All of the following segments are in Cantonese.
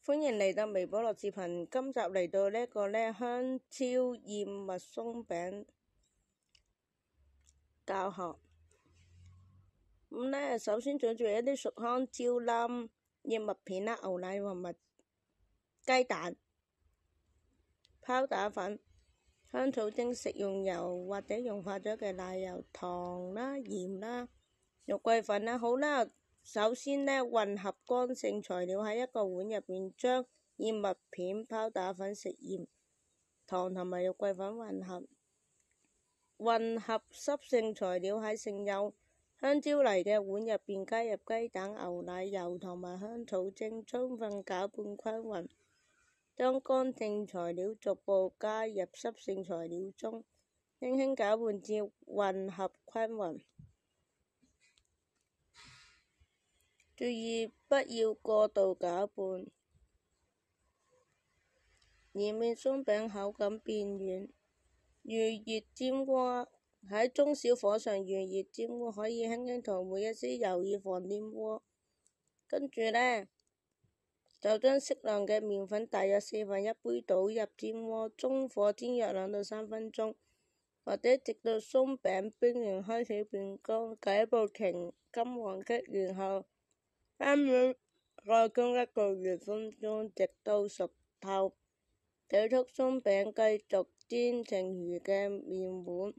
歡迎嚟到微波樂視頻，今集嚟到呢個香蕉燕麥鬆餅教學。首先準備一啲熟香蕉啦、燕麥片啦、牛奶同埋雞蛋、泡打粉、香草精、食用油或者溶化咗嘅奶油、糖啦、鹽啦、肉桂粉啦。好啦，首先混合乾性材料喺一個碗入邊，將燕麥片、泡打粉、食鹽、糖同埋肉桂粉混合濕性材料喺盛有香蕉泥嘅碗入邊，加入雞蛋、牛奶、油同埋香草精，充分攪拌均勻。將乾性材料逐步加入濕性材料中，輕輕攪拌至混合均勻。注意不要過度攪拌，以免鬆餅口感變軟。預熱煎鍋，喺中小火上預熱煎鍋，可以輕輕塗抹一些油以防黏鍋。跟住就將適量嘅麵粉，大約1/4杯倒入煎鍋，中火煎約2到3分鐘，或者直到鬆餅邊緣開始變乾，底部呈金黃色，然後翻面再煎1到2分鐘，直到熟透。結束鬆餅，繼續煎剩餘嘅麵碗。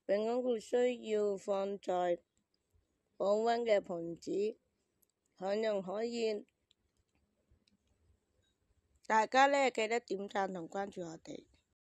餅乾會需要放在保溫嘅盤子，享用可以。大家記得點讚同關注我哋。